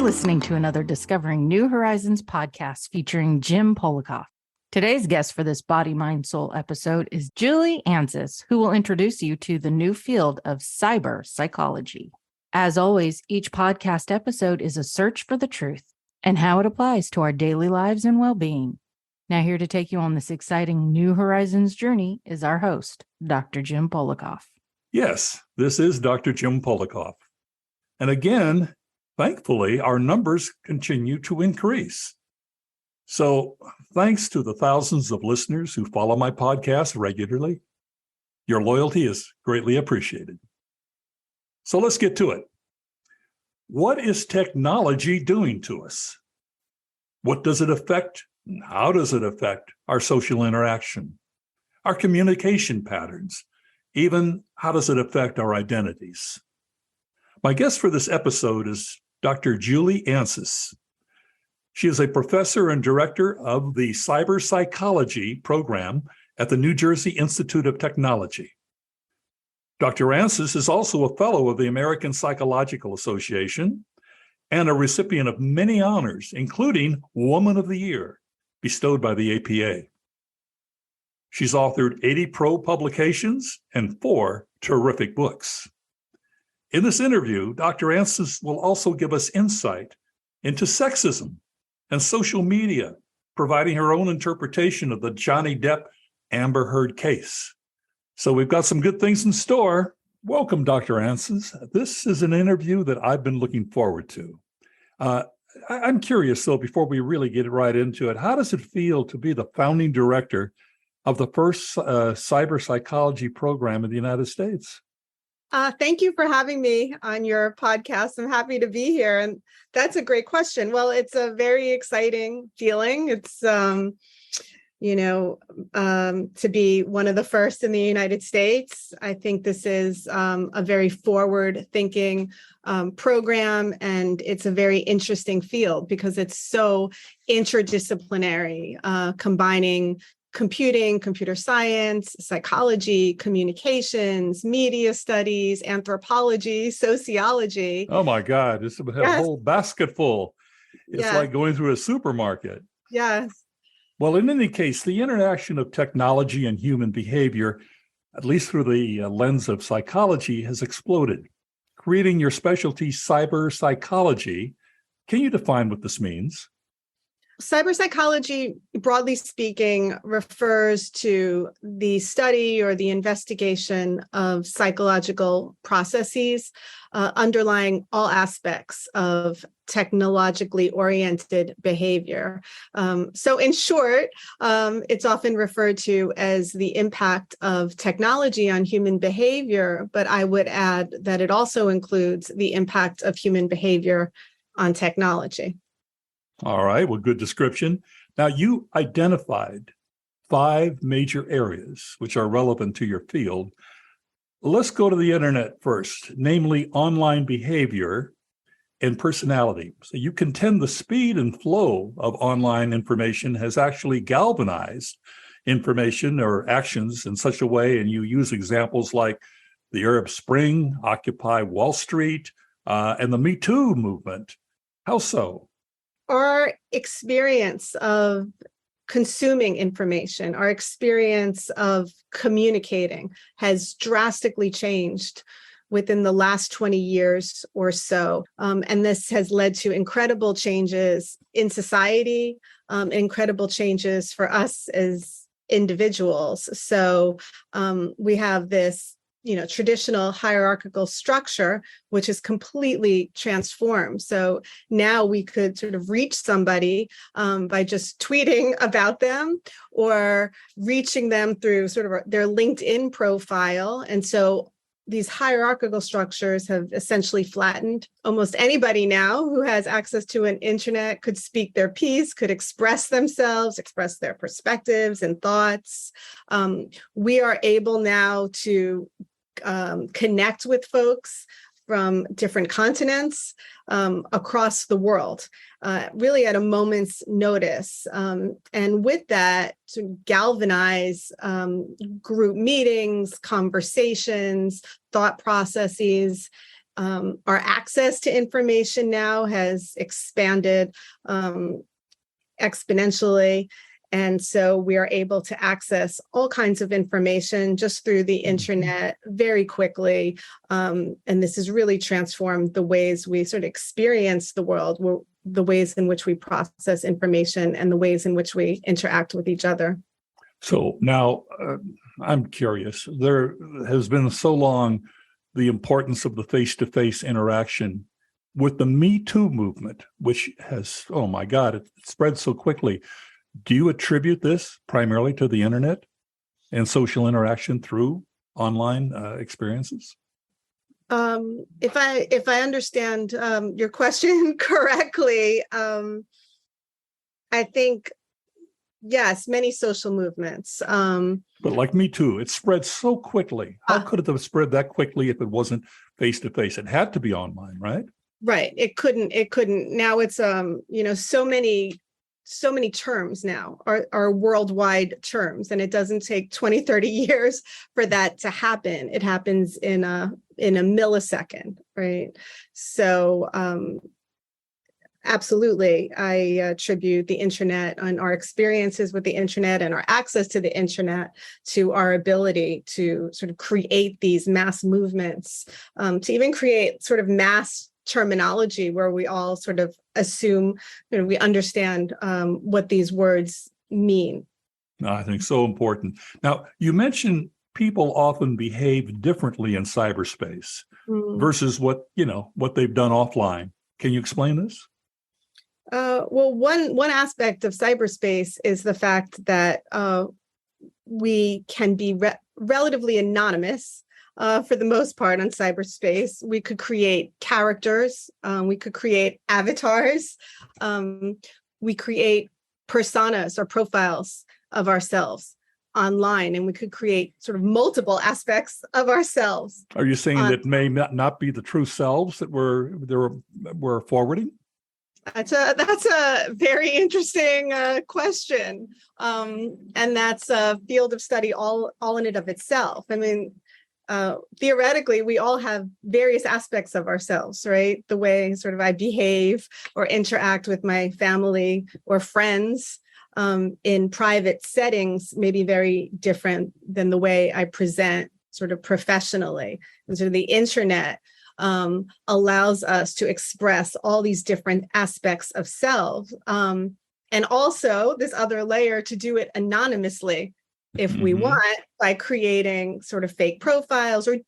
listening to another Discovering New Horizons podcast featuring Jim Polikoff. Today's guest for this Body, Mind, Soul episode is Julie Ancis, who will introduce you to the new field of cyber psychology. As always, each podcast episode is a search for the truth and how it applies to our daily lives and well-being. Now, here to take you on this exciting New Horizons journey is our host, Dr. Jim Polikoff. Yes, this is Dr. Jim Polikoff. And again, thankfully, our numbers continue to increase. So thanks to the thousands of listeners who follow my podcast regularly. Your loyalty is greatly appreciated. So let's get to it. What is technology doing to us? What does it affect? And how does it affect our social interaction, our communication patterns? Even how does it affect our identities? My guest for this episode is Dr. Julie Ancis. She is a professor and director of the Cyber Psychology program at the New Jersey Institute of Technology. Dr. Ancis is also a fellow of the American Psychological Association and a recipient of many honors, including Woman of the Year, bestowed by the APA. She's authored 80 pro publications and 4 terrific books. In this interview, Dr. Ancis will also give us insight into sexism and social media, providing her own interpretation of the Johnny Depp Amber Heard case. So we've got some good things in store. Welcome, Dr. Ancis. This is an interview that I've been looking forward to. I'm curious, though, before we really get right into it, how does it feel to be the founding director of the first cyber psychology program in the United States? Thank you for having me on your podcast. I'm happy to be here. And that's a great question. Well, it's a very exciting feeling. It's, to be one of the first in the United States. I think this is a very forward-thinking program, and it's a very interesting field because it's so interdisciplinary, combining computing, computer science, psychology, communications, media studies, anthropology, sociology. Oh my God, it's a whole basket full. It's like going through a supermarket. Yes. Well, in any case, the interaction of technology and human behavior, at least through the lens of psychology, has exploded. Creating your specialty, cyber psychology, can you define what this means? Cyber psychology, broadly speaking, refers to the study or the investigation of psychological processes underlying all aspects of technologically oriented behavior. So in short, it's often referred to as the impact of technology on human behavior, but I would add that it also includes the impact of human behavior on technology. All right, well, good description. Now, you identified 5 major areas which are relevant to your field. Let's go to the internet first, namely online behavior and personality. So you contend the speed and flow of online information has actually galvanized information or actions in such a way, and you use examples like the Arab Spring, Occupy Wall Street, and the Me Too movement. How so? Our experience of consuming information, our experience of communicating has drastically changed within the last 20 years or so. And this has led to incredible changes in society, incredible changes for us as individuals. So we have this traditional hierarchical structure, which is completely transformed. So now we could sort of reach somebody by just tweeting about them or reaching them through sort of their LinkedIn profile. And so these hierarchical structures have essentially flattened. Almost anybody now who has access to an internet could speak their piece, could express themselves, express their perspectives and thoughts. We are able now to connect with folks from different continents across the world, really at a moment's notice. And with that, to galvanize group meetings, conversations, thought processes, our access to information now has expanded exponentially. And so we are able to access all kinds of information just through the internet very quickly. And this has really transformed the ways we sort of experience the world, the ways in which we process information, and the ways in which we interact with each other. So now I'm curious. There has been so long the importance of the face-to-face interaction. With the Me Too movement, which has, oh my God, it spread so quickly. Do you attribute this primarily to the internet and social interaction through online experiences? If I understand your question correctly, I think, yes, many social movements. But like Me Too, it spread so quickly. How could it have spread that quickly if it wasn't face-to-face? It had to be online, right? Right. It couldn't. Now it's, so many terms now are worldwide terms, and it doesn't take 20, 30 years for that to happen. It happens in a millisecond, right? So absolutely, I attribute the internet and our experiences with the internet and our access to the internet to our ability to sort of create these mass movements, to even create sort of mass terminology where we all sort of assume, we understand what these words mean. I think so important. Now, you mentioned people often behave differently in cyberspace versus what they've done offline. Can you explain this? Well, one aspect of cyberspace is the fact that we can be relatively anonymous. For the most part on cyberspace. We could create characters, we could create avatars, we create personas or profiles of ourselves online, and we could create sort of multiple aspects of ourselves. Are you saying that may not be the true selves that we're forwarding? That's a very interesting question, and that's a field of study all in and of itself. I mean, theoretically, we all have various aspects of ourselves, right? The way sort of I behave or interact with my family or friends in private settings may be very different than the way I present sort of professionally. And so the internet allows us to express all these different aspects of self. And also this other layer to do it anonymously, if we want, by creating sort of fake profiles or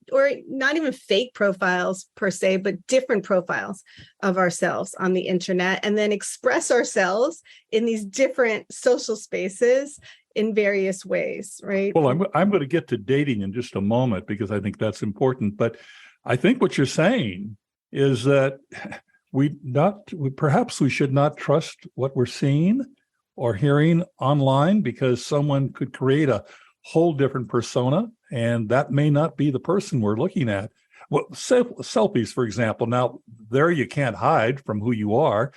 not even fake profiles per se, but different profiles of ourselves on the internet, and then express ourselves in these different social spaces in various ways, right? Well, I'm going to get to dating in just a moment because I think that's important. But I think what you're saying is that perhaps we should not trust what we're seeing or hearing online, because someone could create a whole different persona, and that may not be the person we're looking at. Well, selfies, for example. Now, there you can't hide from who you are.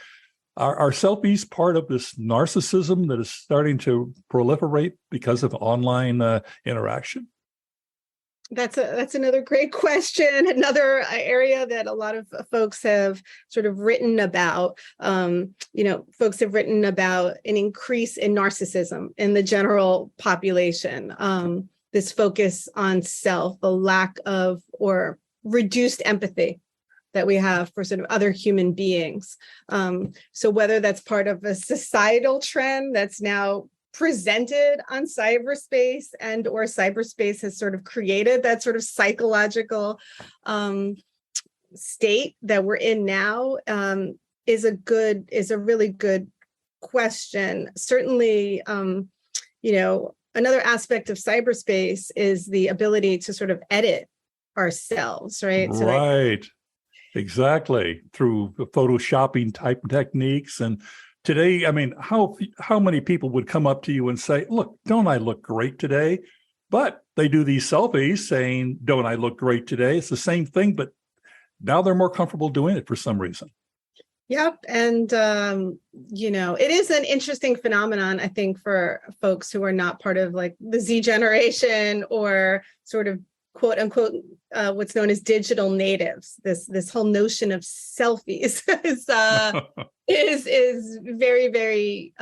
Are selfies part of this narcissism that is starting to proliferate because of online interaction? That's another great question. Another area that a lot of folks have sort of written about. Folks have written about an increase in narcissism in the general population. This focus on self, the lack of or reduced empathy that we have for sort of other human beings. So whether that's part of a societal trend that's now presented on cyberspace, and or cyberspace has sort of created that sort of psychological state that we're in now, is a really good question. Certainly, another aspect of cyberspace is the ability to sort of edit ourselves, right? Right. Exactly. Through photoshopping type techniques. And today, I mean, how many people would come up to you and say, look, don't I look great today? But they do these selfies saying, don't I look great today? It's the same thing, but now they're more comfortable doing it for some reason. Yep. And, it is an interesting phenomenon, I think, for folks who are not part of like the Z generation or sort of quote unquote, what's known as digital natives. This whole notion of selfies is very, very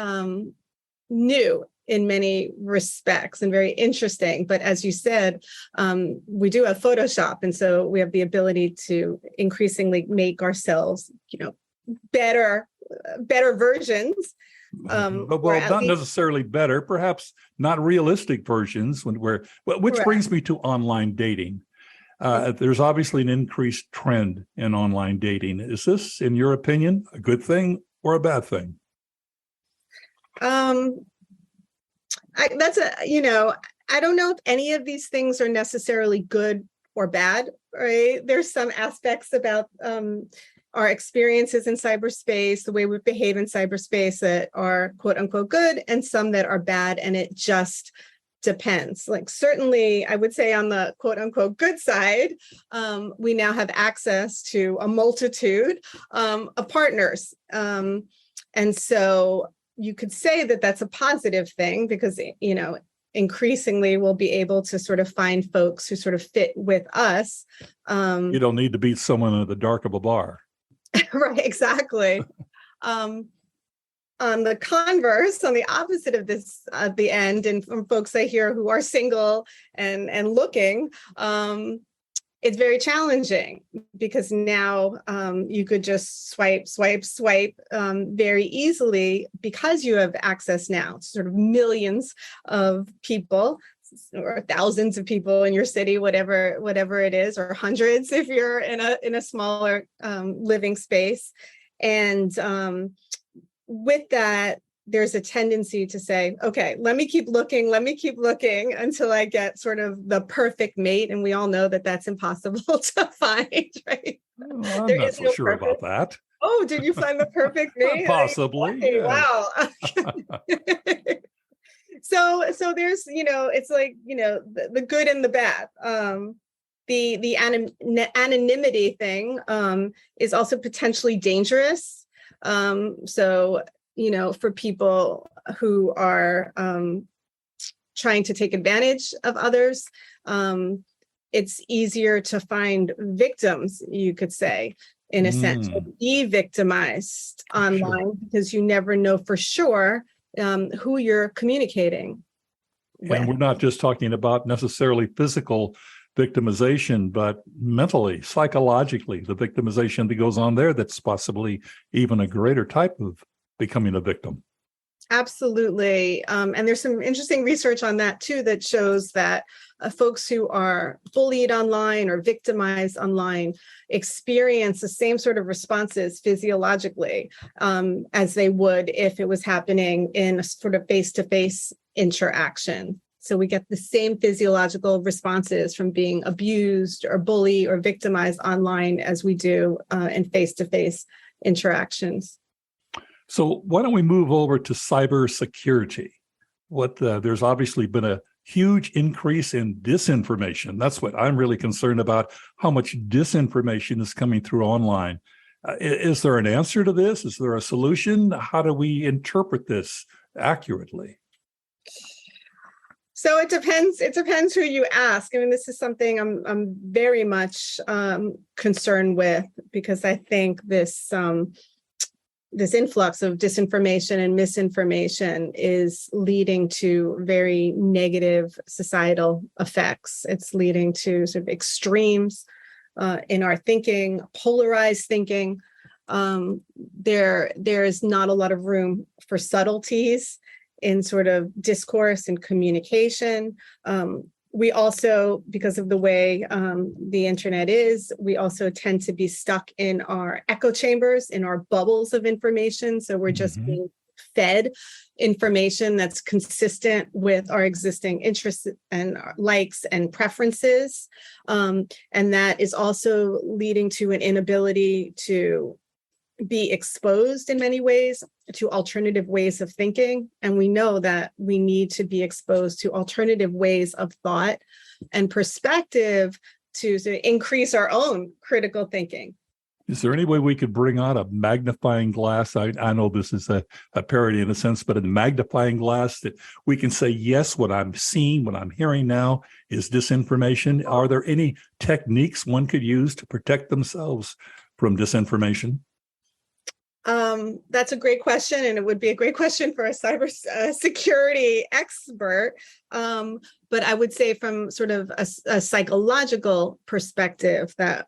new in many respects and very interesting. But as you said, we do have Photoshop, and so we have the ability to increasingly make ourselves, better versions. But not necessarily better, perhaps not realistic versions. Which brings me to online dating. There's obviously an increased trend in online dating. Is this, in your opinion, a good thing or a bad thing? I don't know if any of these things are necessarily good or bad, right? There's some aspects about our experiences in cyberspace, the way we behave in cyberspace that are quote unquote good, and some that are bad, and it just depends. Like certainly, I would say on the quote unquote good side, we now have access to a multitude of partners. And so you could say that that's a positive thing because, increasingly we'll be able to sort of find folks who sort of fit with us. You don't need to beat someone in the dark of a bar. Right, exactly. On the converse, on the opposite of this at the end, and from folks I hear who are single and looking, it's very challenging because now you could just swipe very easily because you have access now to sort of millions of people or thousands of people in your city, whatever it is, or hundreds if you're in a smaller living space. And with that, there's a tendency to say, okay, let me keep looking until I get sort of the perfect mate. And we all know that that's impossible to find, right? Well, I'm not so sure about that. Oh, did you find the perfect mate? Possibly. Okay, Yes. wow. So there's, it's like, the good and the bad. The anonymity thing is also potentially dangerous. So, for people who are trying to take advantage of others, it's easier to find victims, you could say, in a sense, or be victimized online because you never know for sure who you're communicating with. And we're not just talking about necessarily physical victimization, but mentally, psychologically, the victimization that goes on there, that's possibly even a greater type of becoming a victim. Absolutely. And there's some interesting research on that too, that shows that folks who are bullied online or victimized online experience the same sort of responses physiologically as they would if it was happening in a sort of face-to-face interaction. So we get the same physiological responses from being abused or bullied or victimized online as we do in face-to-face interactions. So why don't we move over to cybersecurity? There's obviously been a huge increase in disinformation. That's what I'm really concerned about, how much disinformation is coming through online. Is there an answer to this? Is there a solution? How do we interpret this accurately? So it depends. It depends who you ask. I mean, this is something I'm very much concerned with because I think this influx of disinformation and misinformation is leading to very negative societal effects. It's leading to sort of extremes in our thinking, polarized thinking. There is not a lot of room for subtleties in sort of discourse and communication. We also, because of the way the internet is, we also tend to be stuck in our echo chambers, in our bubbles of information. So we're just being fed information that's consistent with our existing interests and likes and preferences. And that is also leading to an inability to be exposed in many ways to alternative ways of thinking. And we know that we need to be exposed to alternative ways of thought and perspective to increase our own critical thinking. Is there any way we could bring on a magnifying glass? I know this is a parody in a sense, but a magnifying glass that we can say, yes, what I'm seeing, what I'm hearing now is disinformation. Are there any techniques one could use to protect themselves from disinformation? That's a great question, and it would be a great question for a cyber security expert. But I would say from sort of a psychological perspective that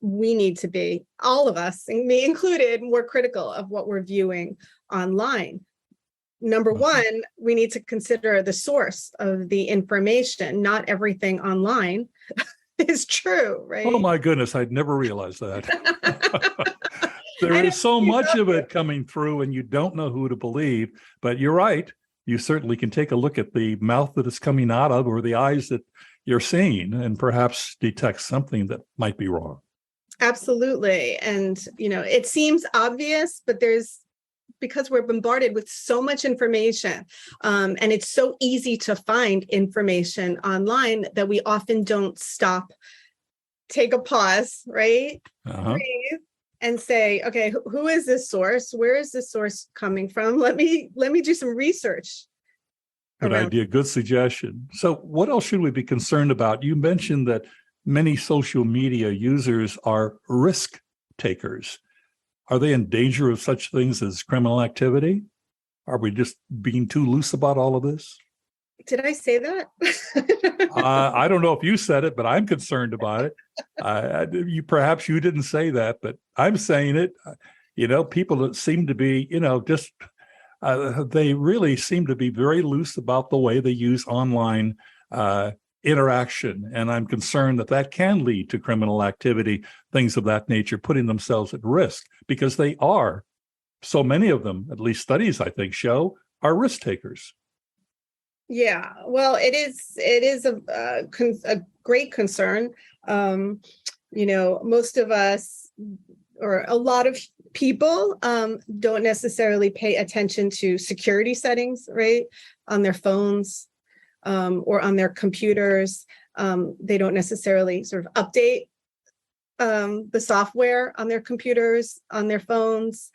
we need to be, all of us, and me included, more critical of what we're viewing online. Number one, we need to consider the source of the information. Not everything online is true, right? Oh my goodness, I'd never realized that. There is so much of it coming through and you don't know who to believe, but you're right. You certainly can take a look at the mouth that it's coming out of or the eyes that you're seeing and perhaps detect something that might be wrong. Absolutely. And, it seems obvious, but because we're bombarded with so much information, and it's so easy to find information online that we often don't stop, take a pause, right? Breathe, and say, okay, who is this source? Where is this source coming from? Let me do some research. Good idea. Good suggestion. So what else should we be concerned about? You mentioned that many social media users are risk takers. Are they in danger of such things as criminal activity? Are we just being too loose about all of this? Did I say that? I don't know if you said it, but I'm concerned about it. Perhaps you didn't say that, but I'm saying it. People that seem to be, they really seem to be very loose about the way they use online interaction. And I'm concerned that can lead to criminal activity, things of that nature, putting themselves at risk because they are. So many of them, at least studies, I think, show, are risk takers. Yeah, well, it is a great concern. Most of us, or a lot of people, don't necessarily pay attention to security settings, right, on their phones or on their computers. They don't necessarily sort of update the software on their computers, on their phones.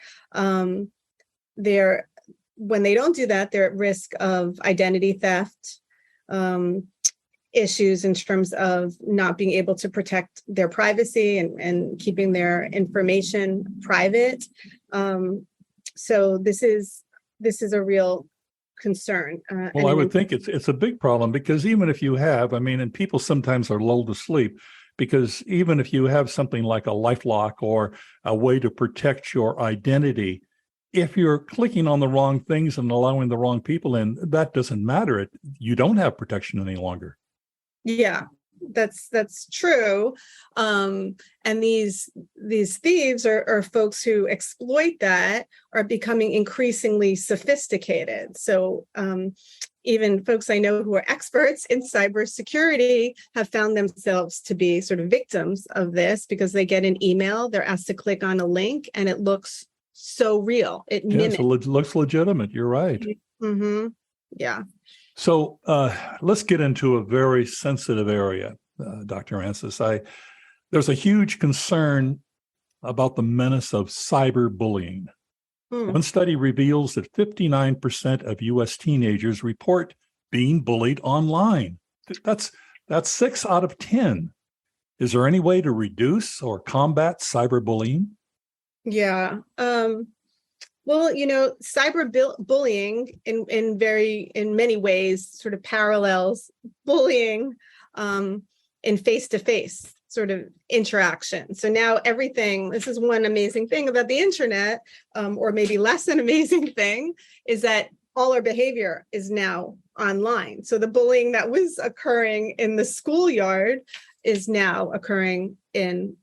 When they don't do that, they're at risk of identity theft, issues in terms of not being able to protect their privacy and keeping their information private. So this is a real concern. Well, I would think it's a big problem because even if you have, and people sometimes are lulled to sleep because even if you have something like a LifeLock or a way to protect your identity, if you're clicking on the wrong things and allowing the wrong people in, that doesn't matter. You don't have protection any longer. Yeah, that's true. And these thieves are folks who exploit that are becoming increasingly sophisticated. So even folks I know who are experts in cybersecurity have found themselves to be sort of victims of this because they get an email, they're asked to click on a link, and it looks so real. It mimics. Yes, it looks legitimate. You're right. Mm-hmm. Yeah. So let's get into a very sensitive area, Dr. Ancis. There's a huge concern about the menace of cyberbullying. One study reveals that 59% of U.S. teenagers report being bullied online. That's 6 out of 10. Is there any way to reduce or combat cyberbullying? Yeah. Well, cyberbullying in many ways sort of parallels bullying in face-to-face sort of interaction. So now this is one amazing thing about the internet, or maybe less than amazing thing, is that all our behavior is now online. So the bullying that was occurring in the schoolyard is now occurring in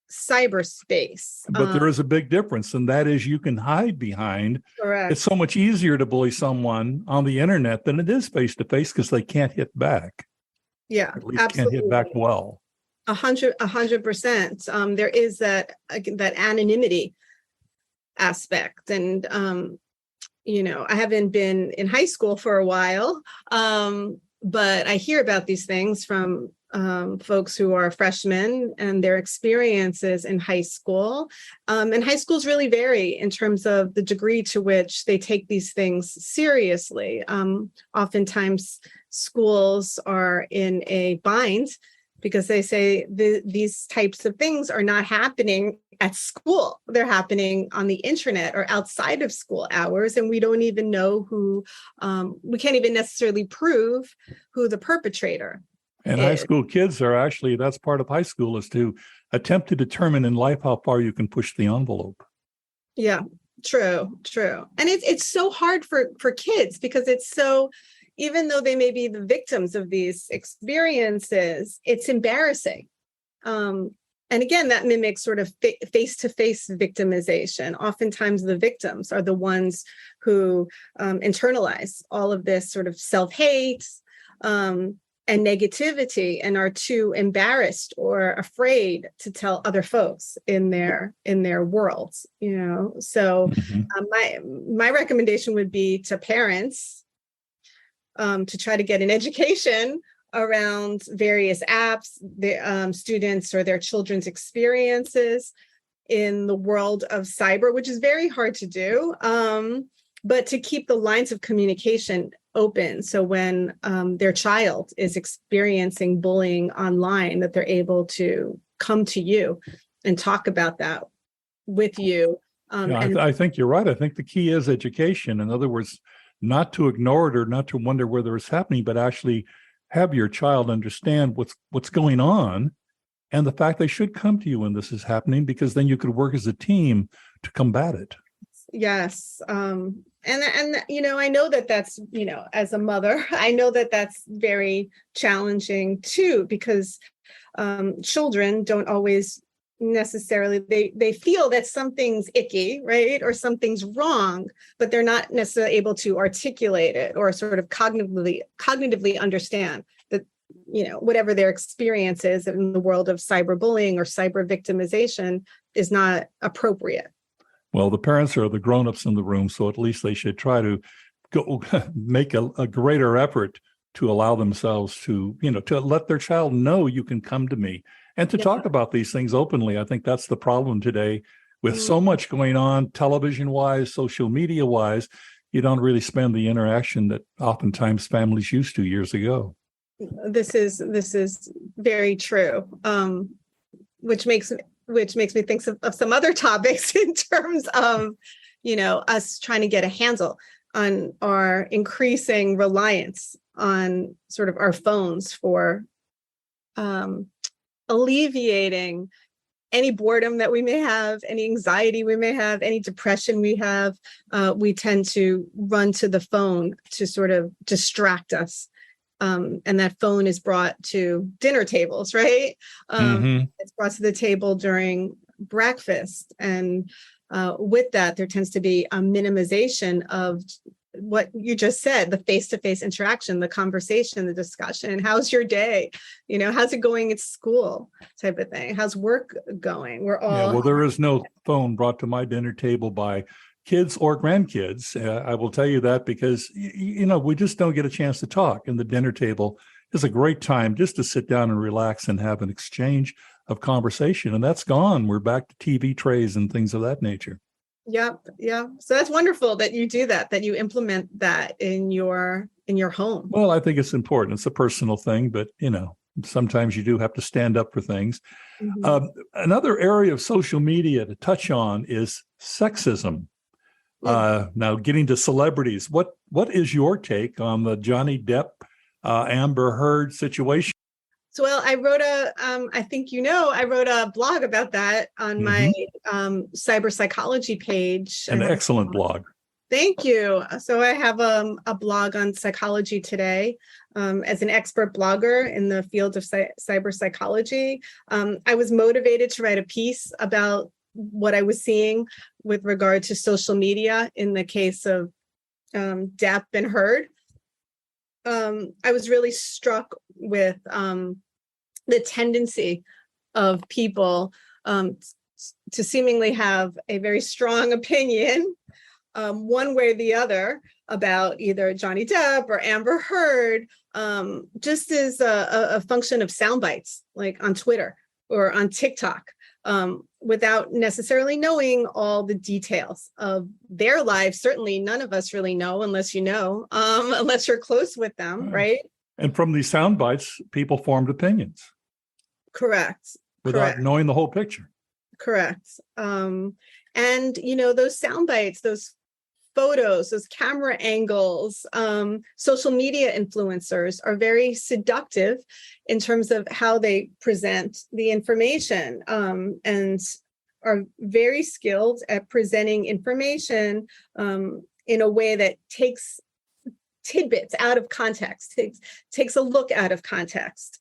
cyberspace. But there is a big difference, and that is you can hide behind. Correct. It's so much easier to bully someone on the internet than it is face-to-face because they can't hit back. Yeah, at least absolutely. Can't hit back well. 100%. There is that anonymity aspect. And, I haven't been in high school for a while, but I hear about these things from folks who are freshmen and their experiences in high school. And high schools really vary in terms of the degree to which they take these things seriously. Oftentimes, schools are in a bind because they say these types of things are not happening at school. They're happening on the internet or outside of school hours. And we don't even know who, we can't even necessarily prove who the perpetrator And is. high school kids are actually, that's part of high school, is to attempt to determine in life how far you can push the envelope. Yeah, true. And it's so hard for kids because it's so, even though they may be the victims of these experiences, it's embarrassing. And again, that mimics sort of face-to-face victimization. Oftentimes the victims are the ones who internalize all of this sort of self-hate and negativity and are too embarrassed or afraid to tell other folks in their worlds, So my recommendation would be to parents to try to get an education around various apps, the students or their children's experiences in the world of cyber, which is very hard to do, but to keep the lines of communication open. So when their child is experiencing bullying online, that they're able to come to you and talk about that with you. I think you're right. I think the key is education. In other words, not to ignore it or not to wonder whether it's happening, but actually have your child understand what's going on and the fact they should come to you when this is happening, because then you could work as a team to combat it. Yes. And I know that that's, as a mother, I know that that's very challenging too, because children don't always necessarily, they feel that something's icky, right? Or something's wrong, but they're not necessarily able to articulate it or sort of cognitively understand that, whatever their experience is in the world of cyberbullying or cyber victimization is not appropriate. Well, the parents are the grown-ups in the room, so at least they should try to go make a greater effort to allow themselves to, to let their child know you can come to me and to talk about these things openly. I think that's the problem today with so much going on, television-wise, social media-wise. You don't really spend the interaction that oftentimes families used to years ago. This is very true, which makes me think of some other topics in terms of, us trying to get a handle on our increasing reliance on sort of our phones for alleviating any boredom that we may have, any anxiety we may have, any depression we have. We tend to run to the phone to sort of distract us. And that phone is brought to dinner tables, right? It's brought to the table during breakfast. And with that, there tends to be a minimization of what you just said, the face-to-face interaction, the conversation, the discussion. How's your day? How's it going at school type of thing? How's work going? We're all... well, there is no phone brought to my dinner table by kids or grandkids. I will tell you that because, we just don't get a chance to talk. And the dinner table is a great time just to sit down and relax and have an exchange of conversation. And that's gone. We're back to TV trays and things of that nature. Yep. Yeah. So that's wonderful that you do that you implement that in your home. Well, I think it's important. It's a personal thing, but, sometimes you do have to stand up for things. Another area of social media to touch on is sexism. Now, getting to celebrities, what is your take on the Johnny Depp, Amber Heard situation? So, well, I wrote I wrote a blog about that on my Cyber Psychology page. An excellent blog. Thank you. So I have a blog on Psychology Today as an expert blogger in the field of cyber psychology. I was motivated to write a piece about what I was seeing with regard to social media in the case of Depp and Heard. I was really struck with the tendency of people to seemingly have a very strong opinion, one way or the other, about either Johnny Depp or Amber Heard, just as a function of sound bites, like on Twitter or on TikTok, without necessarily knowing all the details of their lives. Certainly none of us really know unless you know, unless you're close with them, right? And from these sound bites, people formed opinions. Correct. Without knowing the whole picture. Correct. And, those sound bites, those photos, those camera angles, social media influencers are very seductive in terms of how they present the information, and are very skilled at presenting information in a way that takes tidbits out of context, takes a look out of context.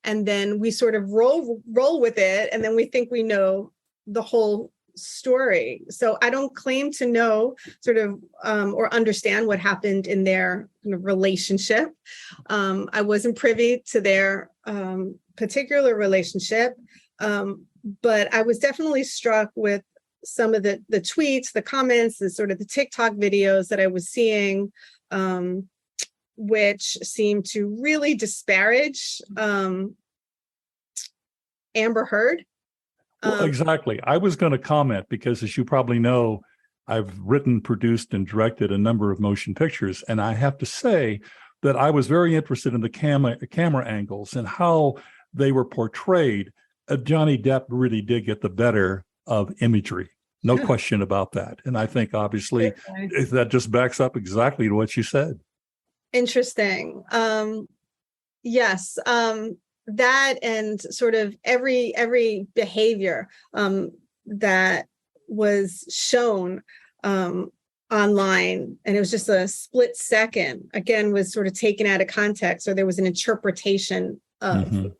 And then we sort of roll with it, and then we think we know the whole story. So I don't claim to know sort of or understand what happened in their kind of relationship. I wasn't privy to their particular relationship, but I was definitely struck with some of the tweets, the comments, the sort of the TikTok videos that I was seeing, which seemed to really disparage Amber Heard. Well, exactly. I was going to comment because, as you probably know, I've written, produced, and directed a number of motion pictures. And I have to say that I was very interested in the camera angles and how they were portrayed. Johnny Depp really did get the better of imagery. No question about that. And I think, obviously, that just backs up exactly what you said. Interesting. Yes. That and sort of every behavior that was shown online, and it was just a split second, again, was sort of taken out of context, or there was an interpretation of,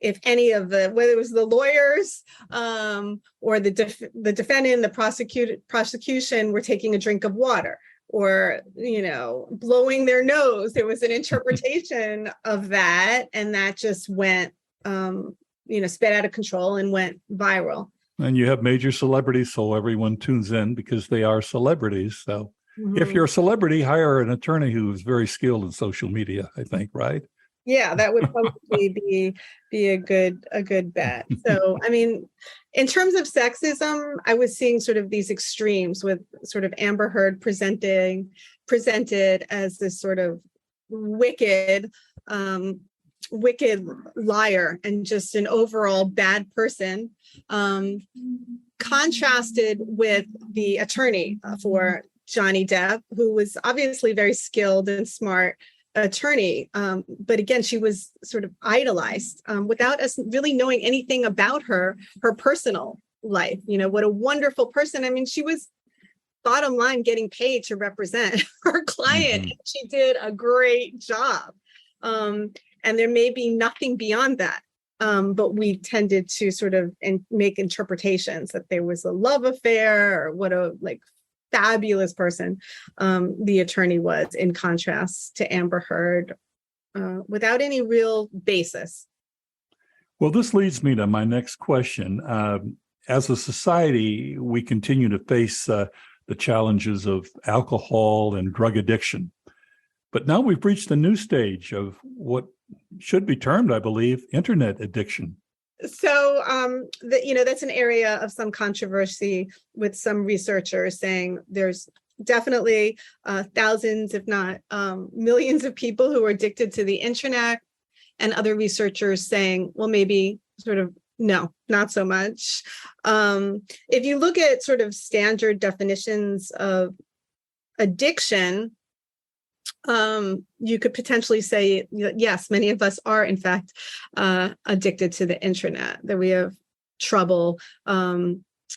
if any of whether it was the lawyers or the defendant, the prosecution were taking a drink of water, or, blowing their nose. There was an interpretation of that, and that just went, sped out of control and went viral. And you have major celebrities, so everyone tunes in because they are celebrities. So if you're a celebrity, hire an attorney who is very skilled in social media, I think, right? Yeah, that would probably be a good bet. So, I mean, in terms of sexism, I was seeing sort of these extremes with sort of Amber Heard presented as this sort of wicked liar and just an overall bad person, contrasted with the attorney for Johnny Depp, who was obviously very skilled and smart attorney. But again, she was sort of idolized without us really knowing anything about her personal life. What a wonderful person. I mean, she was, bottom line, getting paid to represent her client. And she did a great job. And there may be nothing beyond that. But we tended to sort of make interpretations that there was a love affair, or what a fabulous person the attorney was, in contrast to Amber Heard, without any real basis. Well, this leads me to my next question. As a society, we continue to face the challenges of alcohol and drug addiction. But now we've reached a new stage of what should be termed, I believe, internet addiction. So, that's an area of some controversy, with some researchers saying there's definitely thousands, if not millions of people who are addicted to the internet, and other researchers saying, well, maybe sort of, no, not so much. If you look at sort of standard definitions of addiction, you could potentially say, yes, many of us are, in fact, addicted to the internet, that we have trouble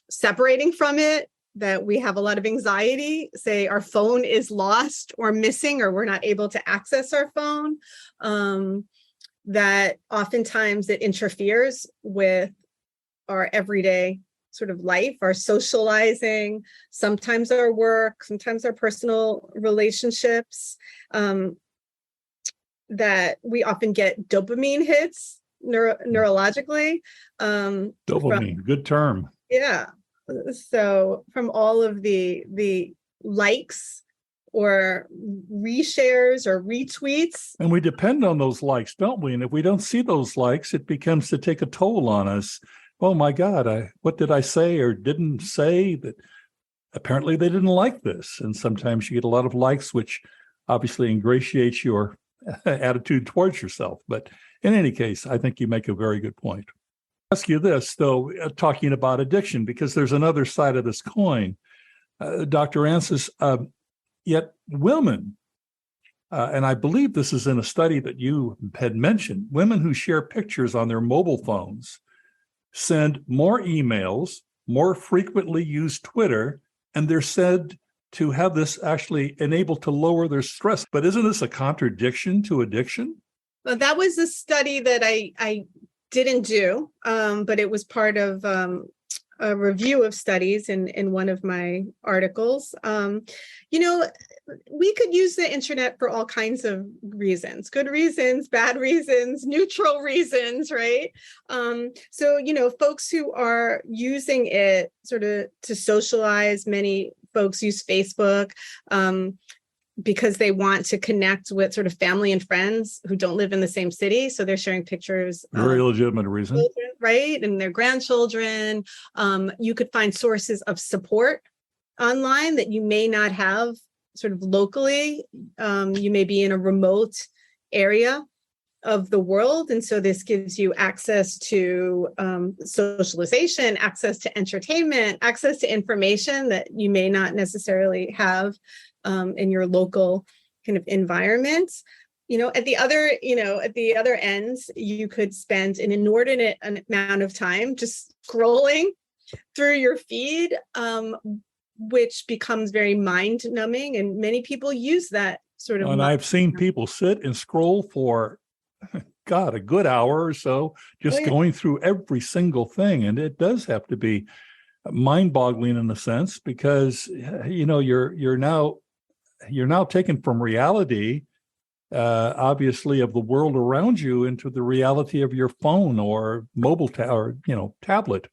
separating from it, that we have a lot of anxiety, say our phone is lost or missing, or we're not able to access our phone, that oftentimes it interferes with our everyday sort of life, our socializing, sometimes our work, sometimes our personal relationships, that we often get dopamine hits neurologically. Dopamine, good term. Yeah. So from all of the likes or reshares or retweets. And we depend on those likes, don't we? And if we don't see those likes, it becomes to take a toll on us. Oh my God, what did I say or didn't say that apparently they didn't like this? And sometimes you get a lot of likes, which obviously ingratiates your attitude towards yourself. But in any case, I think you make a very good point. I'll ask you this, though, talking about addiction, because there's another side of this coin. Dr. Ancis, yet women, and I believe this is in a study that you had mentioned, women who share pictures on their mobile phones send more emails, more frequently use Twitter, and they're said to have this actually enable to lower their stress. But isn't this a contradiction to addiction? Well, that was a study that I didn't do, but it was part of a review of studies in one of my articles. We could use the internet for all kinds of reasons, good reasons, bad reasons, neutral reasons, right? So, folks who are using it sort of to socialize, many folks use Facebook because they want to connect with sort of family and friends who don't live in the same city. So they're sharing pictures. Very legitimate reason. Children, right? And their grandchildren. You could find sources of support online that you may not have sort of locally. You may be in a remote area of the world. And so this gives you access to socialization, access to entertainment, access to information that you may not necessarily have in your local kind of environment. At the other end, you could spend an inordinate amount of time just scrolling through your feed, which becomes very mind numbing. And many people use that sort of. And I've seen people sit and scroll for, God, a good hour or so, just going through every single thing. And it does have to be mind-boggling in a sense, because, you're now taken from reality, obviously, of the world around you into the reality of your phone or mobile tablet.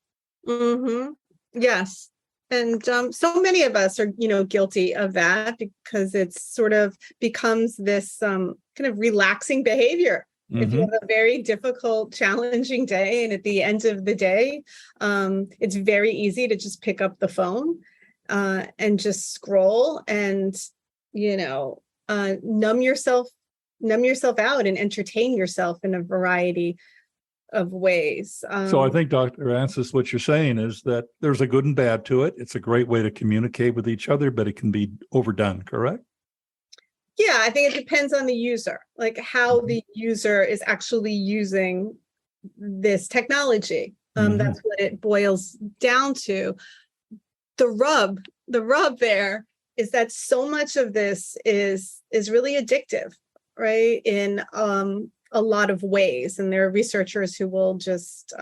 Mm-hmm. Yes. And so many of us are, guilty of that, because it's sort of becomes this kind of relaxing behavior. Mm-hmm. If you have a very difficult, challenging day, and at the end of the day, it's very easy to just pick up the phone and just scroll and, numb yourself out and entertain yourself in a variety of ways. So I think, Dr. Ancis, what you're saying is that there's a good and bad to it. It's a great way to communicate with each other, but it can be overdone, correct? Yeah, I think it depends on the user, like how the user is actually using this technology. That's what it boils down to. The rub there is that so much of this is really addictive, right? In a lot of ways. And there are researchers who will just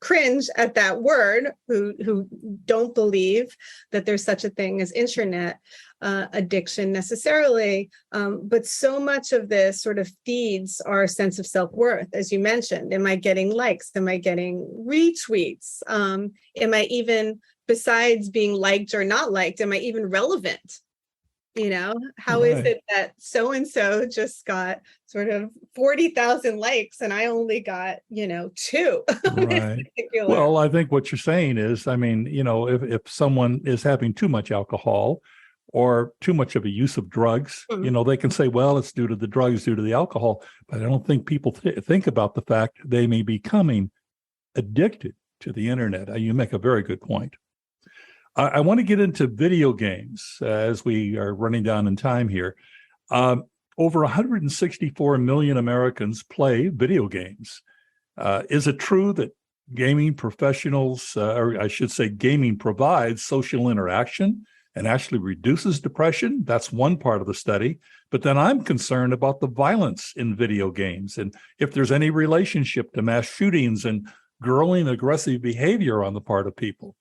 cringe at that word, who don't believe that there's such a thing as internet addiction necessarily. But so much of this sort of feeds our sense of self-worth, as you mentioned. Am I getting likes? Am I getting retweets? Am I even, besides being liked or not liked, am I even relevant? How is it that so-and-so just got sort of 40,000 likes and I only got, 2? Right. Well, I think what you're saying is, if someone is having too much alcohol or too much of a use of drugs, they can say, well, it's due to the drugs, due to the alcohol. But I don't think people think about the fact they may be becoming addicted to the internet. You make a very good point. I want to get into video games as we are running down in time here. Over 164 million Americans play video games. Is it true that gaming professionals, or I should say gaming provides social interaction and actually reduces depression? That's one part of the study. But then I'm concerned about the violence in video games and if there's any relationship to mass shootings and growing aggressive behavior on the part of people.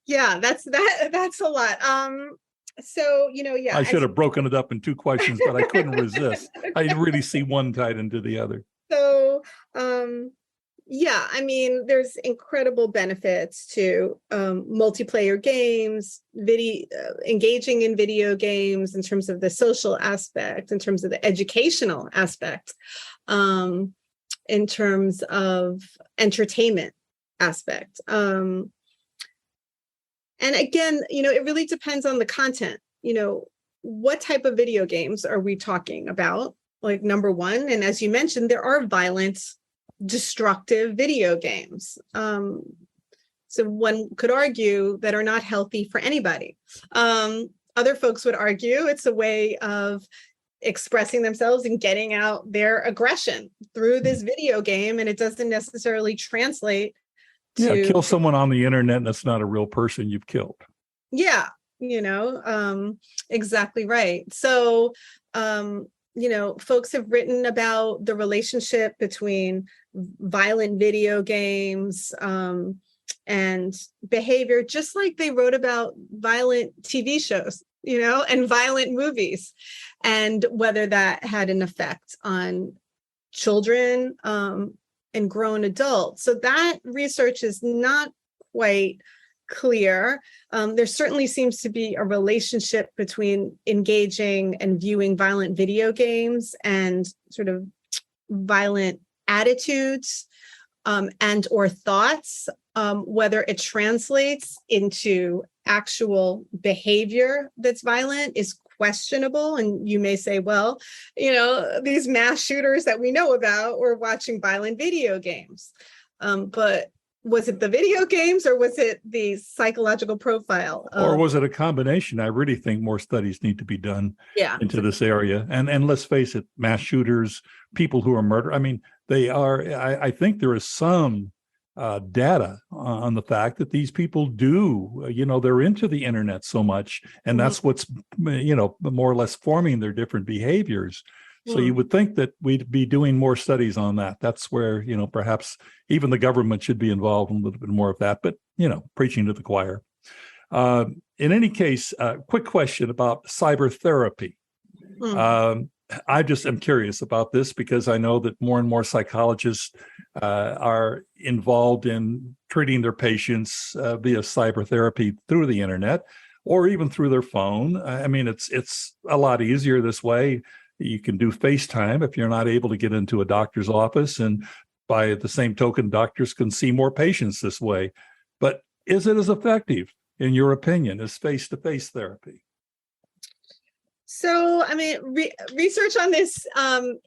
Yeah, that's a lot. I should have broken it up in two questions, but I couldn't resist. I really see one tied into the other. So, Yeah, I mean, there's incredible benefits to multiplayer games, engaging in video games in terms of the social aspect, in terms of the educational aspect, in terms of entertainment aspect. And again, it really depends on the content. What type of video games are we talking about? Like, number one, and as you mentioned, there are violent, destructive video games. So one could argue that are not healthy for anybody. Other folks would argue it's a way of expressing themselves and getting out their aggression through this video game, and it doesn't necessarily translate to kill someone on the internet and that's not a real person you've killed. Yeah, exactly right. So, folks have written about the relationship between violent video games and behavior, just like they wrote about violent TV shows, and violent movies, and whether that had an effect on children and grown adults. So that research is not quite clear. There certainly seems to be a relationship between engaging and viewing violent video games and sort of violent attitudes and or thoughts. Whether it translates into actual behavior that's violent is questionable. And you may say, well, these mass shooters that we know about were watching violent video games. But was it the video games or was it the psychological profile? Or was it a combination? I really think more studies need to be done into this area. And let's face it, mass shooters, people who are murdered, I mean, they are, I think there is some data on the fact that these people do, they're into the internet so much, and that's what's, more or less forming their different behaviors. So you would think that we'd be doing more studies on that. That's where, perhaps even the government should be involved in a little bit more of that, but, preaching to the choir. In any case, quick question about cyber therapy. I just am curious about this because I know that more and more psychologists are involved in treating their patients via cyber therapy through the internet or even through their phone. I mean, it's a lot easier this way. You can do FaceTime if you're not able to get into a doctor's office. And by the same token, doctors can see more patients this way. But is it as effective, in your opinion, as face-to-face therapy? So, I mean, research on this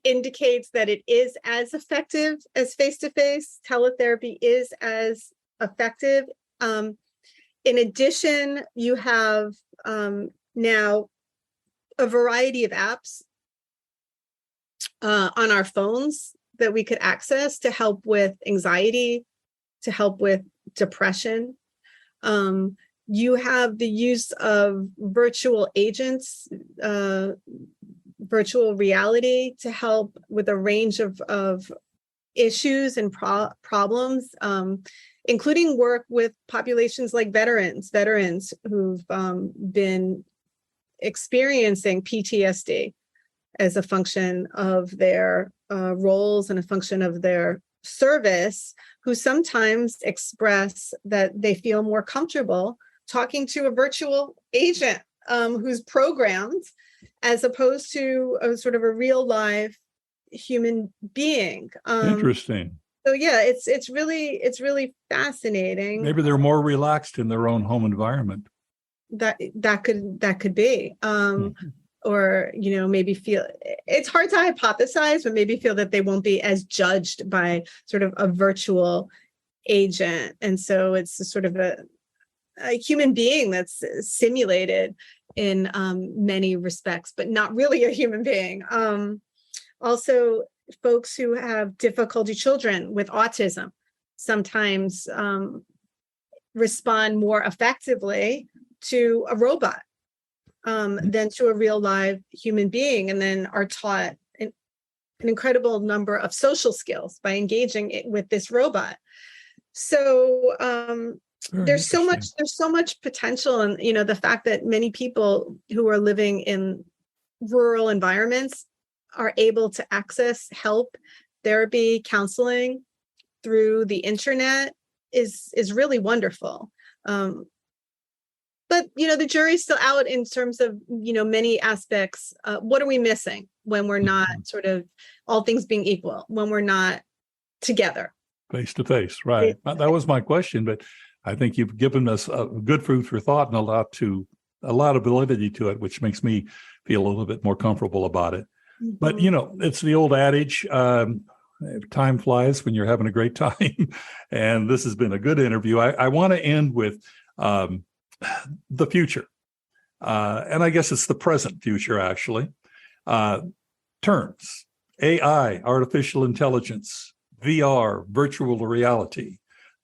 indicates that it is as effective as face-to-face. Teletherapy is as effective. In addition, you have now a variety of apps on our phones that we could access to help with anxiety, to help with depression. You have the use of virtual agents, virtual reality to help with a range of issues and problems, including work with populations like veterans who've been experiencing PTSD as a function of their roles and a function of their service, who sometimes express that they feel more comfortable talking to a virtual agent who's programmed as opposed to a sort of a real live human being. Interesting. So yeah, it's really fascinating. Maybe they're more relaxed in their own home environment. That could be. Or, maybe feel, it's hard to hypothesize, but maybe feel that they won't be as judged by sort of a virtual agent. And so it's a sort of a human being that's simulated in many respects, but not really a human being. Also, folks who have difficulty, children with autism, sometimes respond more effectively to a robot than to a real live human being, and then are taught an incredible number of social skills by engaging with this robot. So there's so much potential, and the fact that many people who are living in rural environments are able to access help, therapy, counseling through the internet is really wonderful. But, the jury's still out in terms of, many aspects. What are we missing when we're not sort of all things being equal, when we're not together? Face to face, right. That was my question, but I think you've given us a good food for thought and a lot of validity to it, which makes me feel a little bit more comfortable about it. Mm-hmm. But, it's the old adage, time flies when you're having a great time. And this has been a good interview. I want to end with the future. And I guess it's the present future, actually. Terms: AI, artificial intelligence; VR, virtual reality;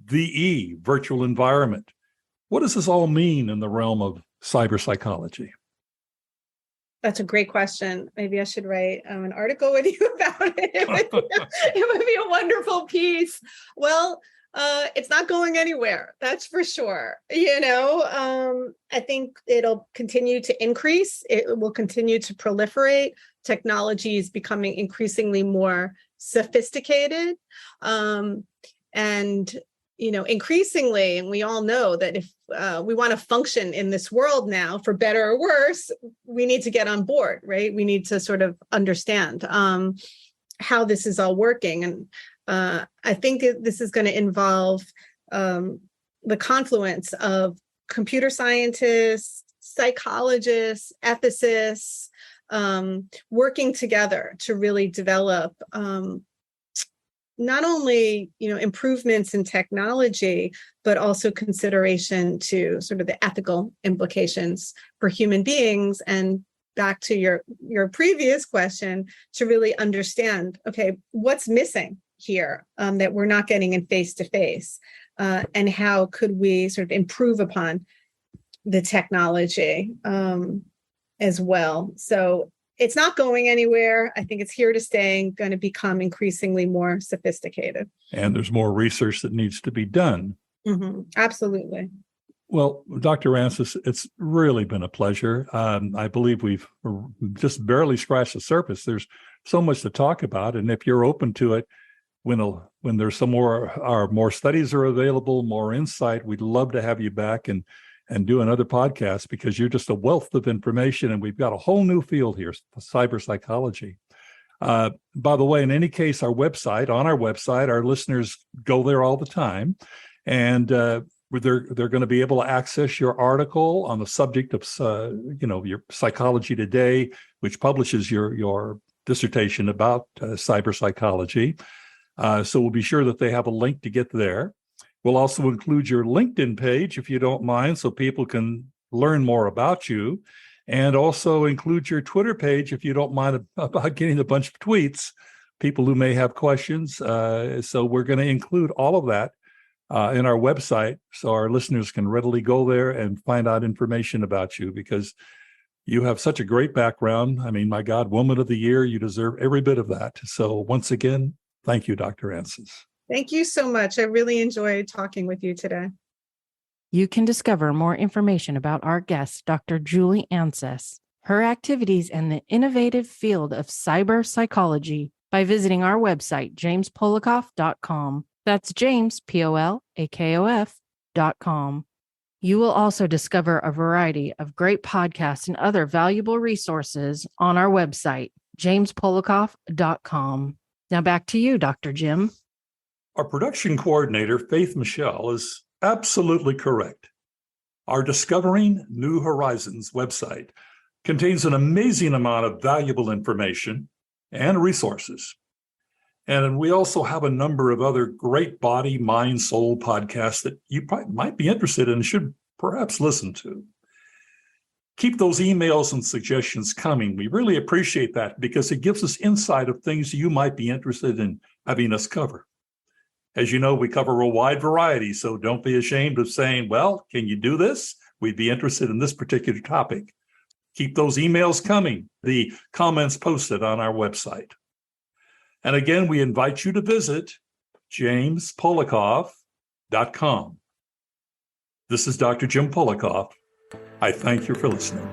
VE, virtual environment. What does this all mean in the realm of cyber psychology? That's a great question. Maybe I should write an article with you about it. It would be a wonderful piece. Well, it's not going anywhere. That's for sure. I think it'll continue to increase. It will continue to proliferate. Technology is becoming increasingly more sophisticated. Increasingly, and we all know that if we want to function in this world now, for better or worse, we need to get on board, right? We need to sort of understand how this is all working. And I think this is going to involve the confluence of computer scientists, psychologists, ethicists, working together to really develop not only, improvements in technology, but also consideration to sort of the ethical implications for human beings. And back to your previous question, to really understand, okay, what's missing here that we're not getting in face-to-face, and how could we sort of improve upon the technology as well. So it's not going anywhere. I think it's here to stay and going to become increasingly more sophisticated. And there's more research that needs to be done. Mm-hmm. Absolutely. Well, Dr. Ancis, it's really been a pleasure. I believe we've just barely scratched the surface. There's so much to talk about. And if you're open to it, when there's some more studies are available, more insight, we'd love to have you back and do another podcast, because you're just a wealth of information, and we've got a whole new field here, cyber psychology. By the way, in any case, on our website, our listeners go there all the time, and they're going to be able to access your article on the subject of your Psychology Today, which publishes your dissertation about cyber psychology. So we'll be sure that they have a link to get there. We'll also include your LinkedIn page, if you don't mind, so people can learn more about you, and also include your Twitter page, if you don't mind, about getting a bunch of tweets, people who may have questions. So we're going to include all of that in our website, so our listeners can readily go there and find out information about you, because you have such a great background. I mean, my God, Woman of the Year, you deserve every bit of that. So once again, thank you, Dr. Ancis. Thank you so much. I really enjoyed talking with you today. You can discover more information about our guest, Dr. Julie Ancis, her activities, and the innovative field of cyber psychology by visiting our website, jamespolikoff.com. That's James, POLAKOF.com. You will also discover a variety of great podcasts and other valuable resources on our website, jamespolikoff.com. Now back to you, Dr. Jim. Our production coordinator, Faith Michelle, is absolutely correct. Our Discovering New Horizons website contains an amazing amount of valuable information and resources. And we also have a number of other great body, mind, soul podcasts that you might be interested in and should perhaps listen to. Keep those emails and suggestions coming. We really appreciate that, because it gives us insight of things you might be interested in having us cover. As you know, we cover a wide variety, so don't be ashamed of saying, well, can you do this? We'd be interested in this particular topic. Keep those emails coming, the comments posted on our website. And again, we invite you to visit jamespolikoff.com. This is Dr. Jim Polikoff. I thank you for listening.